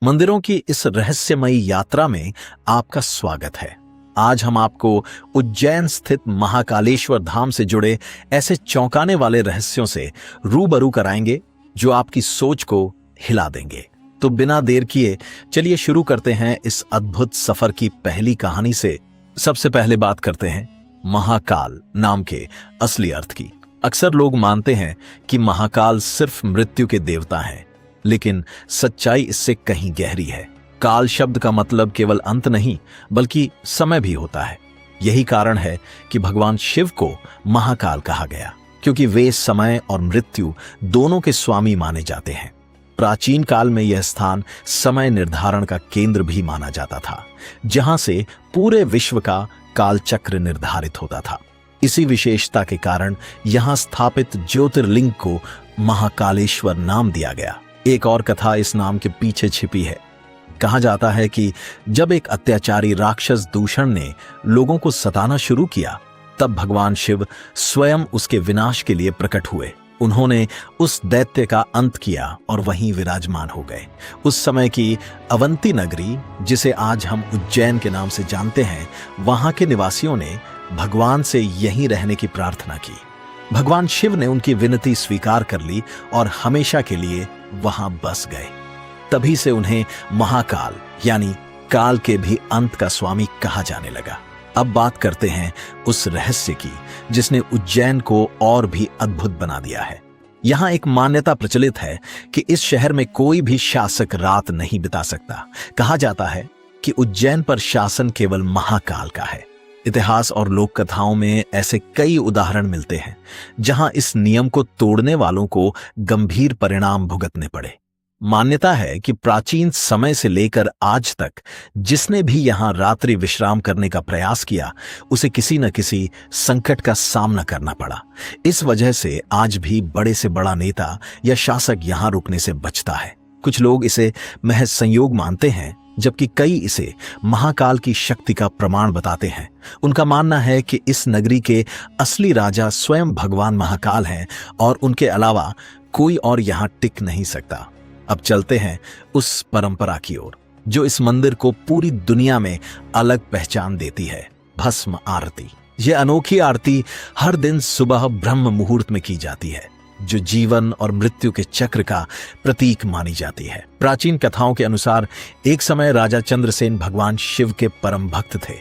मंदिरों की इस रहस्यमयी यात्रा में आपका स्वागत है। आज हम आपको उज्जैन स्थित महाकालेश्वर धाम से जुड़े ऐसे चौंकाने वाले रहस्यों से रूबरू कराएंगे जो आपकी सोच को हिला देंगे। तो बिना देर किए चलिए शुरू करते हैं इस अद्भुत सफर की पहली कहानी से। सबसे पहले बात करते हैं महाकाल नाम के असली अर्थ की। अक्सर लोग मानते हैं कि महाकाल सिर्फ मृत्यु के देवता हैं, लेकिन सच्चाई इससे कहीं गहरी है। काल शब्द का मतलब केवल अंत नहीं बल्कि समय भी होता है। यही कारण है कि भगवान शिव को महाकाल कहा गया, क्योंकि वे समय और मृत्यु दोनों के स्वामी माने जाते हैं। प्राचीन काल में यह स्थान समय निर्धारण का केंद्र भी माना जाता था, जहां से पूरे विश्व का काल चक्र निर्धारित होता था। इसी विशेषता के कारण यहां स्थापित ज्योतिर्लिंग को महाकालेश्वर नाम दिया गया। एक और कथा इस नाम के पीछे छिपी है। कहा जाता है कि जब एक अत्याचारी राक्षस दूषण ने लोगों को सताना शुरू किया, तब भगवान शिव स्वयं उसके विनाश के लिए प्रकट हुए। उन्होंने उस दैत्य का अंत किया और वहीं विराजमान हो गए। उस समय की अवंती नगरी, जिसे आज हम उज्जैन के नाम से जानते हैं, वहां के निवासियों ने भगवान से यहीं रहने की प्रार्थना की। भगवान शिव ने उनकी विनती स्वीकार कर ली और हमेशा के लिए वहां बस गए। तभी से उन्हें महाकाल यानी काल के भी अंत का स्वामी कहा जाने लगा। अब बात करते हैं उस रहस्य की जिसने उज्जैन को और भी अद्भुत बना दिया है। यहां एक मान्यता प्रचलित है कि इस शहर में कोई भी शासक रात नहीं बिता सकता। कहा जाता है कि उज्जैन पर शासन केवल महाकाल का है। इतिहास और लोक कथाओं में ऐसे कई उदाहरण मिलते हैं जहां इस नियम को तोड़ने वालों को गंभीर परिणाम भुगतने पड़े। मान्यता है कि प्राचीन समय से लेकर आज तक जिसने भी यहां रात्रि विश्राम करने का प्रयास किया, उसे किसी न किसी संकट का सामना करना पड़ा। इस वजह से आज भी बड़े से बड़ा नेता या शासक यहां रुकने से बचता है। कुछ लोग इसे महज संयोग मानते हैं, जबकि कई इसे महाकाल की शक्ति का प्रमाण बताते हैं। उनका मानना है कि इस नगरी के असली राजा स्वयं भगवान महाकाल हैं और उनके अलावा कोई और यहां टिक नहीं सकता। अब चलते हैं उस परंपरा की ओर जो इस मंदिर को पूरी दुनिया में अलग पहचान देती है, भस्म आरती। यह अनोखी आरती हर दिन सुबह ब्रह्म मुहूर्त में की जाती है, जो जीवन और मृत्यु के चक्र का प्रतीक मानी जाती है। प्राचीन कथाओं के अनुसार एक समय राजा चंद्रसेन भगवान शिव के परम भक्त थे।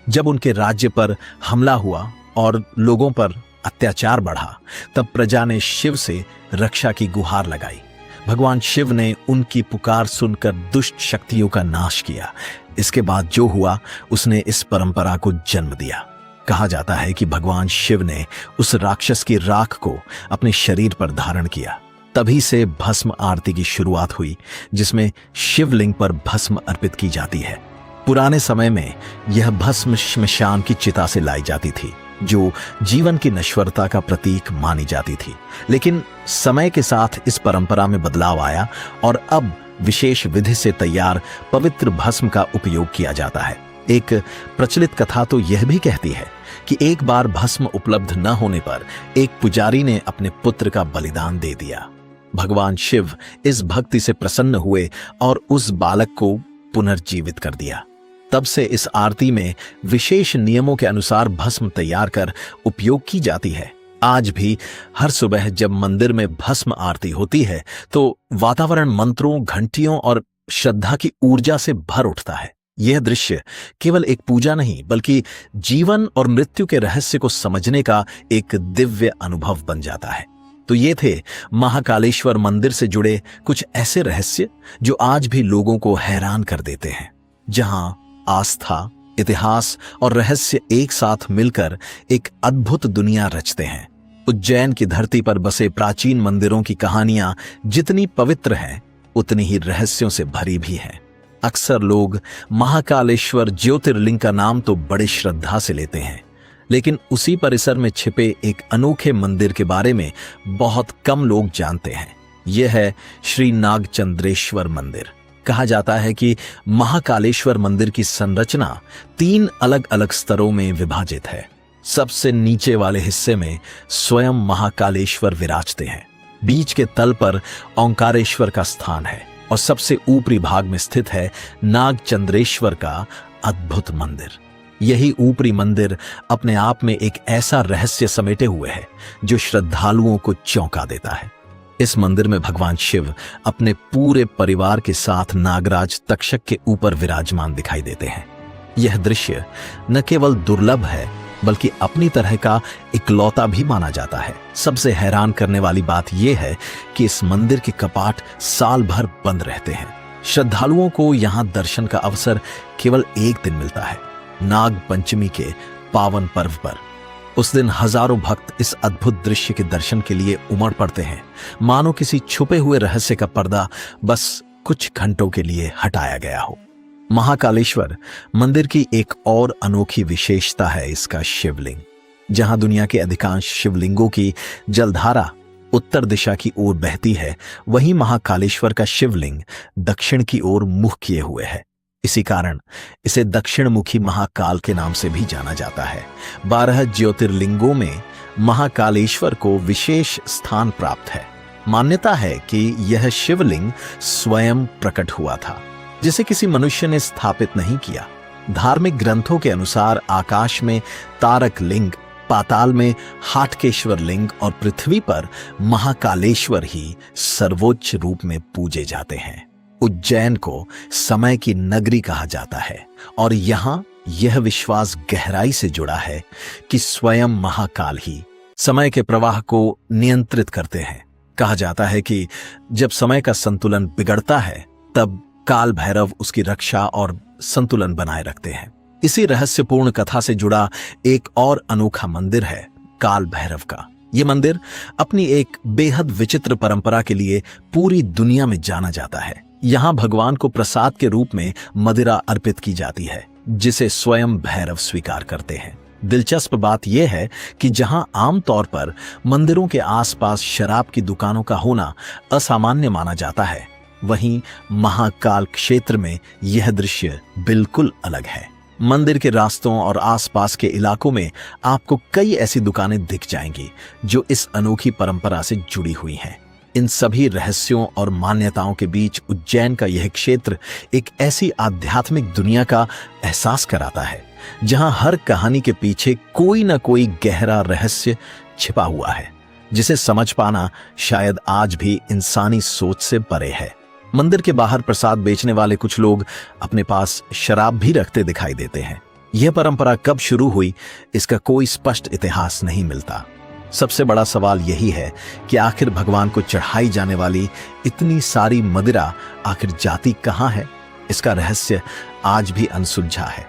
जब उनके राज्य पर हमला हुआ और लोगों पर अत्याचार बढ़ा, तब प्रजा ने शिव से रक्षा की गुहार लगाई। भगवान शिव ने उनकी पुकार सुनकर दुष्ट शक्तियों का नाश किया। इसके बाद जो हुआ, उसने इस परंपरा को जन्म दिया। कहा जाता है कि भगवान शिव ने उस राक्षस की राख को अपने शरीर पर धारण किया। तभी से भस्म आरती की शुरुआत हुई, जिसमें शिवलिंग पर भस्म अर्पित की जाती है। पुराने समय में यह भस्म श्मशान की चिता से लाई जाती थी, जो जीवन की नश्वरता का प्रतीक मानी जाती थी। लेकिन समय के साथ इस परंपरा में बदलाव आया और अब विशेष विधि से तैयार पवित्र भस्म का उपयोग किया जाता है। एक प्रचलित कथा तो यह भी कहती है कि एक बार भस्म उपलब्ध न होने पर एक पुजारी ने अपने पुत्र का बलिदान दे दिया। भगवान शिव इस भक्ति से प्रसन्न हुए और उस बालक को पुनर्जीवित कर दिया। तब से इस आरती में विशेष नियमों के अनुसार भस्म तैयार कर उपयोग की जाती है। आज भी हर सुबह जब मंदिर में भस्म आरती होती है, तो वातावरण मंत्रों, घंटियों और श्रद्धा की ऊर्जा से भर उठता है। यह दृश्य केवल एक पूजा नहीं, बल्कि जीवन और मृत्यु के रहस्य को समझने का एक दिव्य अनुभव बन जाता है। तो ये थे महाकालेश्वर मंदिर से जुड़े कुछ ऐसे रहस्य जो आज भी लोगों को हैरान कर देते हैं, जहां आस्था, इतिहास और रहस्य एक साथ मिलकर एक अद्भुत दुनिया रचते हैं। उज्जैन की धरती पर बसे प्राचीन मंदिरों की कहानियां जितनी पवित्र हैं, उतनी ही रहस्यों से भरी भी हैं। अक्सर लोग महाकालेश्वर ज्योतिर्लिंग का नाम तो बड़े श्रद्धा से लेते हैं, लेकिन उसी परिसर में छिपे एक अनोखे मंदिर के बारे में बहुत कम लोग जानते हैं। यह है श्री नागचंद्रेश्वर मंदिर। कहा जाता है कि महाकालेश्वर मंदिर की संरचना 3 अलग अलग स्तरों में विभाजित है। सबसे नीचे वाले हिस्से में स्वयं महाकालेश्वर विराजते हैं। बीच के तल पर ओंकारेश्वर का स्थान है। और सबसे ऊपरी भाग में स्थित है नागचंद्रेश्वर का अद्भुत मंदिर। यही ऊपरी मंदिर अपने आप में एक ऐसा रहस्य समेटे हुए है जो श्रद्धालुओं को चौंका देता है। इस मंदिर में भगवान शिव अपने पूरे परिवार के साथ नागराज तक्षक के ऊपर विराजमान दिखाई देते हैं। यह दृश्य न केवल दुर्लभ है बल्कि अपनी तरह का इकलौता भी माना जाता है। सबसे हैरान करने वाली बात यह है कि इस मंदिर के कपाट साल भर बंद रहते हैं। श्रद्धालुओं को यहां दर्शन का अवसर केवल एक दिन मिलता है, नाग पंचमी के पावन पर्व पर। उस दिन हजारों भक्त इस अद्भुत दृश्य के दर्शन के लिए उमड़ पड़ते हैं, मानो किसी छुपे हुए रहस्य का पर्दा बस कुछ घंटों के लिए हटाया गया हो। महाकालेश्वर मंदिर की एक और अनोखी विशेषता है इसका शिवलिंग। जहां दुनिया के अधिकांश शिवलिंगों की जलधारा उत्तर दिशा की ओर बहती है, वहीं महाकालेश्वर का शिवलिंग दक्षिण की ओर मुख किए हुए है। इसी कारण इसे दक्षिणमुखी महाकाल के नाम से भी जाना जाता है। 12 ज्योतिर्लिंगों में महाकालेश्वर को विशेष स्थान प्राप्त है। मान्यता है कि यह शिवलिंग स्वयं प्रकट हुआ था, जिसे किसी मनुष्य ने स्थापित नहीं किया। धार्मिक ग्रंथों के अनुसार आकाश में तारक लिंग, पाताल में हाटकेश्वर लिंग और पृथ्वी पर महाकालेश्वर ही सर्वोच्च रूप में पूजे जाते हैं। उज्जैन को समय की नगरी कहा जाता है और यहां यह विश्वास गहराई से जुड़ा है कि स्वयं महाकाल ही समय के प्रवाह को नियंत्रित करते हैं। कहा जाता है कि जब समय का संतुलन बिगड़ता है तब काल भैरव उसकी रक्षा और संतुलन बनाए रखते हैं। इसी रहस्यपूर्ण कथा से जुड़ा एक और अनोखा मंदिर है काल भैरव का। यह मंदिर अपनी एक बेहद विचित्र परंपरा के लिए पूरी दुनिया में जाना जाता है। यहां भगवान को प्रसाद के रूप में मदिरा अर्पित की जाती है, जिसे स्वयं भैरव स्वीकार करते हैं। दिलचस्प बात यह है कि जहां आमतौर पर मंदिरों के आसपास शराब की दुकानों का होना असामान्य माना जाता है, वहीं महाकाल क्षेत्र में यह दृश्य बिल्कुल अलग है। मंदिर के रास्तों और आसपास के इलाकों में आपको कई ऐसी दुकानें दिख जाएंगी जो इस अनोखी परंपरा से जुड़ी हुई हैं। इन सभी रहस्यों और मान्यताओं के बीच उज्जैन का यह क्षेत्र एक ऐसी आध्यात्मिक दुनिया का एहसास कराता है जहां हर कहानी के पीछे कोई ना कोई गहरा रहस्य छिपा हुआ है, जिसे समझ पाना शायद आज भी इंसानी सोच से परे है। मंदिर के बाहर प्रसाद बेचने वाले कुछ लोग अपने पास शराब भी रखते दिखाई देते हैं। यह परंपरा कब शुरू हुई, इसका कोई स्पष्ट इतिहास नहीं मिलता। सबसे बड़ा सवाल यही है कि आखिर भगवान को चढ़ाई जाने वाली इतनी सारी मदिरा आखिर जाती कहां है? इसका रहस्य आज भी अनसुलझा है।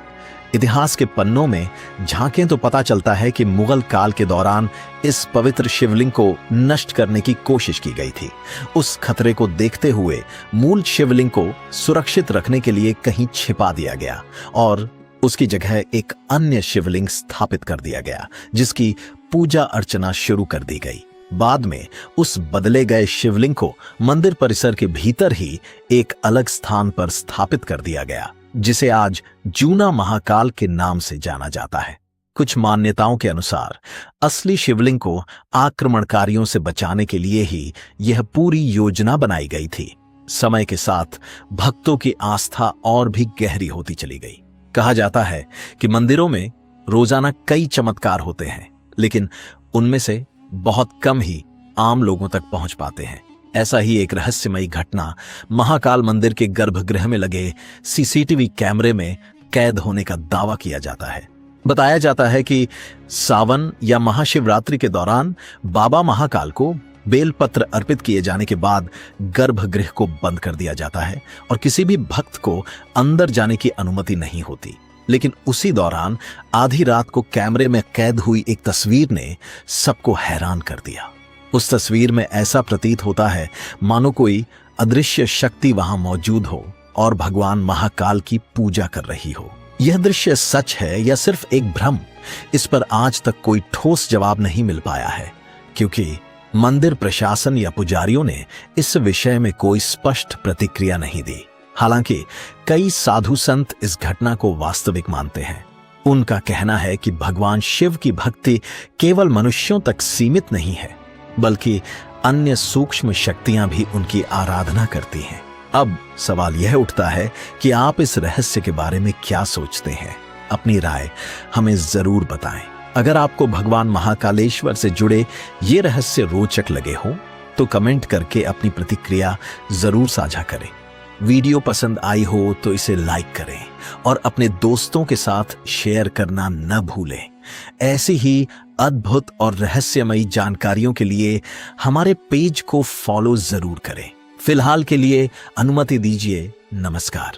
इतिहास के पन्नों में झांकें तो पता चलता है कि मुगल काल के दौरान इस पवित्र शिवलिंग को नष्ट करने की कोशिश की गई थी। उस खतरे को देखते हुए मूल शिवलिंग को सुरक्षित रखने के लिए कहीं छिपा दिया गया और उसकी जगह एक अन्य शिवलिंग स्थापित कर दिया गया, जिसकी पूजा अर्चना शुरू कर दी गई। बाद में उस बदले गए शिवलिंग को मंदिर परिसर के भीतर ही एक अलग स्थान पर स्थापित कर दिया गया, जिसे आज जूना महाकाल के नाम से जाना जाता है। कुछ मान्यताओं के अनुसार असली शिवलिंग को आक्रमणकारियों से बचाने के लिए ही यह पूरी योजना बनाई गई थी। समय के साथ भक्तों की आस्था और भी गहरी होती चली गई। कहा जाता है कि मंदिरों में रोजाना कई चमत्कार होते हैं, लेकिन उनमें से बहुत कम ही आम लोगों तक पहुंच पाते हैं। ऐसा ही एक रहस्यमयी घटना महाकाल मंदिर के गर्भगृह में लगे सीसीटीवी कैमरे में कैद होने का दावा किया जाता है। बताया जाता है कि सावन या महाशिवरात्रि के दौरान बाबा महाकाल को बेलपत्र अर्पित किए जाने के बाद गर्भगृह को बंद कर दिया जाता है और किसी भी भक्त को अंदर जाने की अनुमति नहीं होती। लेकिन उसी दौरान आधी रात को कैमरे में कैद हुई एक तस्वीर ने सबको हैरान कर दिया। उस तस्वीर में ऐसा प्रतीत होता है मानो कोई अदृश्य शक्ति वहां मौजूद हो और भगवान महाकाल की पूजा कर रही हो। यह दृश्य सच है या सिर्फ एक भ्रम, इस पर आज तक कोई ठोस जवाब नहीं मिल पाया है, क्योंकि मंदिर प्रशासन या पुजारियों ने इस विषय में कोई स्पष्ट प्रतिक्रिया नहीं दी। हालांकि कई साधु संत इस घटना को वास्तविक मानते हैं। उनका कहना है कि भगवान शिव की भक्ति केवल मनुष्यों तक सीमित नहीं है, बल्कि अन्य सूक्ष्म शक्तियां भी उनकी आराधना करती हैं। अब सवाल यह उठता है कि आप इस रहस्य के बारे में क्या सोचते हैं। अपनी राय हमें जरूर बताएं। अगर आपको भगवान महाकालेश्वर से जुड़े ये रहस्य रोचक लगे हो तो कमेंट करके अपनी प्रतिक्रिया जरूर साझा करें। वीडियो पसंद आई हो तो इसे लाइक करें और अपने दोस्तों के साथ शेयर करना न भूलें। ऐसी ही अद्भुत और रहस्यमयी जानकारियों के लिए हमारे पेज को फॉलो जरूर करें। फिलहाल के लिए अनुमति दीजिए। नमस्कार।